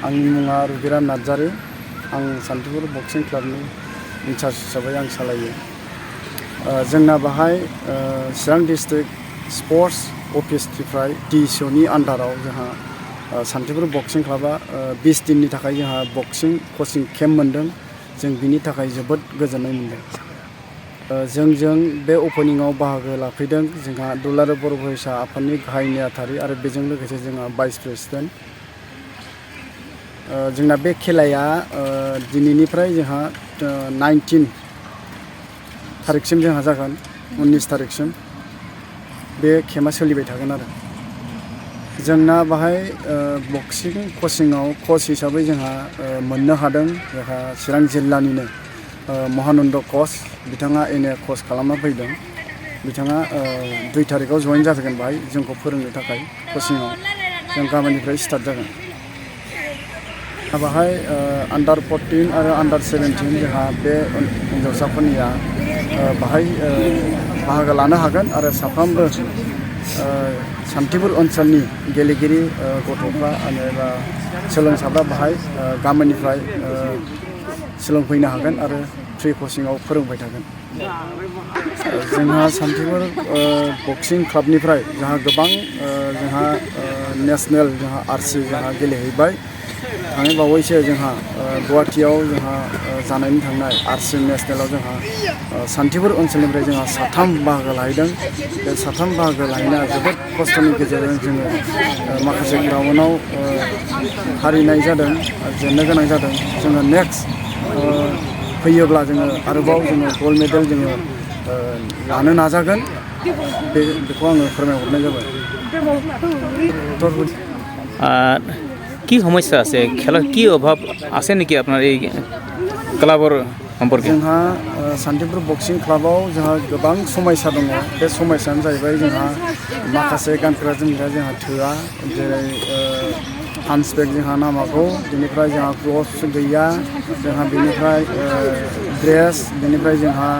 आंनि मुङा रुबिराम नार्जारी आं सान्तिपुर बक्सिं क्लाबनि इनचार्ज हिसाबै आं सालायो। जोंना बाहाय चिरां डिस्ट्रिक्ट स्पर्ट्स अफिसनिफ्राय DSOनि आन्डाराव जोंहा सान्तिपुर बक्सिं क्लाबा 20 दिननि थाखाय जोंहा बक्सिं कचिं केम्प मोनदों। जों बिनि थाखाय जोबोद गोजोननाय मोनदों। जों बे अपेनिंआव बाहागो लाफैदों जोंहा दुलाराय बर' फरायसा आफादनि गाहाय नेहाथारि आरो बेजों लोगोसे जोंहा भाइस प्रेसिडेन्ट। जोंना बे खेलाया दिनैनिफ्राय जोंहा 19 थारिखसिम जोंहा जागोन 19 थारिखसिम बे केम्पआ सोलिबाय थागोन आरो जोंना बाहाय बक्सिं कचिंआव कच हिसाबै जोंहा मोननो हादों जोंहा चिरां जिल्लानिनो महानन्द कच बिथाङा NA कच खालामना फैदों। बिथाङा 2 थारिखआव जइन जाफैगोन बाहाय जोंखौ फोरोंनो थाखाय कचिंआव जों गाबोननिफ्राय स्टार्ट जागोन। बाहाय आन्डार 14 आरो आन्डार 17 जोंहा बे हिन्जावसाफोरनिया बाहाय बाहागो लानो हागोन आरो साफ्रोमबो सान्तिपुर ओनसोलनि गेलेगिरि गथ'फ्रा एबा सोलोंसाफ्रा बाहाय गामिनिफ्राय सोलोंफैनो हागोन आरो फ्रि कचिंआव फोरोंबाय थागोन। जोंहा सान्तिपुर बक्सिं क्लाबनिफ्राय जोंहा गोबां जोंहा नेसनेल जोंहा RC जोंहा गेलेहैबाय। थांनाय बावैसो जोंहा गुवाहाटीयाव जोंहा जानायनि थांनाय RC नेसनेलाव जोंहा सान्तिपुर ओनसोलनिफ्राय जोंहा 3 बाहागो लाहैदों। बे 3 बाहागो लाहैनाया जोबोद खस्थ'नि गेजेरजों जोङो माखासे ग्राउन्डआव हारिनाय जादों जेननो गोनां जादों। जोङो नेक्स्ट फैयोब्ला जोङो आरोबाव जोङो गल्ड मेडेल जोङो लानो नाजागोन बेखौ आङो फोरमायहरनाय जाबाय। কি সমস্যা আছে খেলার কি অভাব আছে নাকি আপনার এই ক্লাবের সম্পর্কে? जोंहा सान्तिपुर बक्सिं क्लाबाव जोंहा गोबां समस्या दङ। बे समस्यायानो जाहैबाय जोंहा माखासे गानग्रा जोमग्रा जोंहा थोआ जेरै पान्च बेग जोंहा नांगौ बेनिफ्राय जोंहा ग्लभ्स गैया जोंहा बेनिफ्राय ड्रेस बेनिफ्राय जोंहा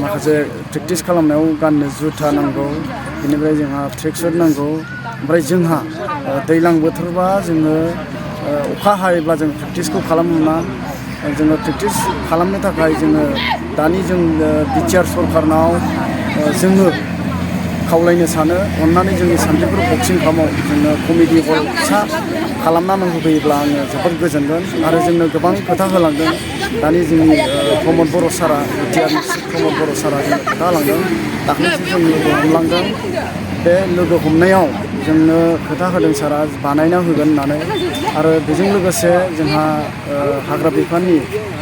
माखासे प्रेक्टिस खालामनायाव गाननो जुथा नांगौ बेनिफ्राय जोंहा ट्रेकसुट नांगौ। ओमफ्राय जोंहा दैज्लां बोथोरबा जोङो अखा हायोब्ला जों प्रेक्टिसखौ खालामनो मोना। जोङो प्रेक्टिस खालामनो थाखाय जोङो दानि जों BTR सरकारनाव जोङो खावलायनो सानो अननानै जोंनि सान्तिपुर बक्सिं क्लाबाव जोंनो कमेडि हल फिसा खालामनानै होफैयोब्ला आङो जोबोद गोजोनगोन। आरो जोंनो गोबां खोथा होलांदों दानि जोंनि प्रमद बर' सारा BTR प्रमद बर' सारा जोंनो खोथा होलांदों। दाख्लैसो जों लोगो हमलांदों। बे लोगो हमनायाव जोंनो खोथा होदों सारा बानायना होगोन होननानै। आरो बेजों लोगोसे जोंहा हाग्रा बिफाननि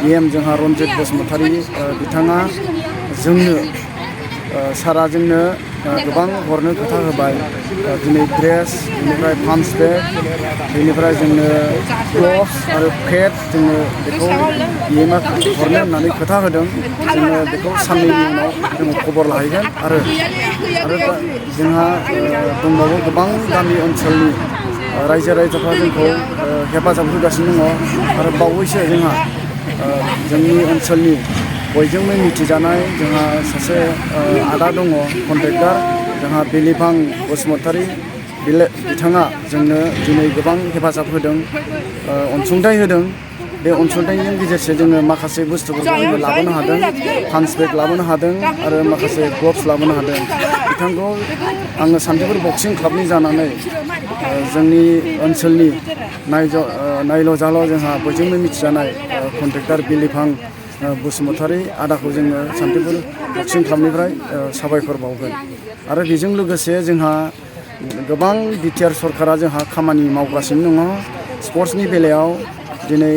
EM जोंहा रन्जित बसुमतारी बिथाङा जोंनो सारा जोंनो गोबां हरनो खोथा होबाय। दिनै ड्रेस बेनिफ्राय पान्च बेग बेनिफ्राय जोंनो ग्लभ्स आरो पेड जोङो बेखौ EMआ हरनो होननानै खोथा होदों। जोङो बेखौ साननैनि उनाव जोङो खबर लाहैगोन। आरो जोंहा दंबावो गोबां गामि ओनसोलनि रायजो राजाफ्रा जोंखौ हेफाजाब होगासिनो दङ। आरो बावैसो जोंहा जोंनि ओनसोलनि बयजोंबो मिथिजानाय जोंहा सासे आदा दङ कन्ट्रेक्टर जोंहा बिलिफां बसुमतारी बिथाङा जोंनो दिनै गोबां हेफाजाब होदों अनसुंथाइ होदों। बे अनसुंथाइनि गेजेरजों जोङो माखासे बुस्थुफोरखौ जोङो लाबोनो हादों। पान्च बेग लाबोनो हादों आरो माखासे ग्लभ्स लाबोनो हादों। बिथांखौ आङो सान्तिपुर बक्सिं क्लाबनि जानानै जोंनि ओनसोलनि नायल' जाल' जोंहा बयजोंबो मिथिजानाय कन्ट्रेक्टर बिलिफां बसुमतारी आदाखौ जोङो सान्तिपुर बक्सिं क्लाबनिफ्राय साबायखर बावगोन। आरो बेजों लोगोसे जोंहा गोबां BTR सरकारा जोंहा खामानि मावगासिनो दङ स्पर्ट्सनि बेलायाव। दिनै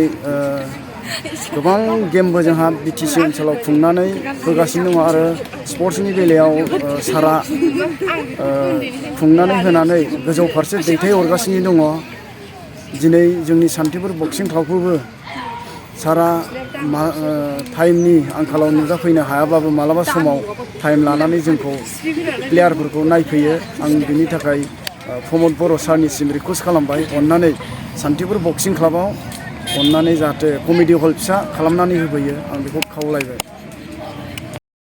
गोबां गेमबो जोंहा BTC ओनसोलाव खुंनानै होगासिनो दङ। आरो स्पर्ट्सनि बेलायाव सारा खुंनानै होनानै गोजौ फारसे दैथायहरगासिनो दङ। दिनै जोंनि सान्तिपुर बक्सिं क्लाबखौबो सारा टाइमनि आंखालाव नुजाफैनो हायाब्लाबो मालाबा समाव टाइम लानानै जोंखौ प्लेयारफोरखौ नायफैयो। आं बिनि थाखाय प्रमद बर' सारनिसिम रिकुवेस्ट खालामबाय अननानै सान्तिपुर बक्सिं क्लाबाव अननानै जाहाथे कमेडि हल फिसा खालामनानै होफैयो आं बेखौ खावलायबाय।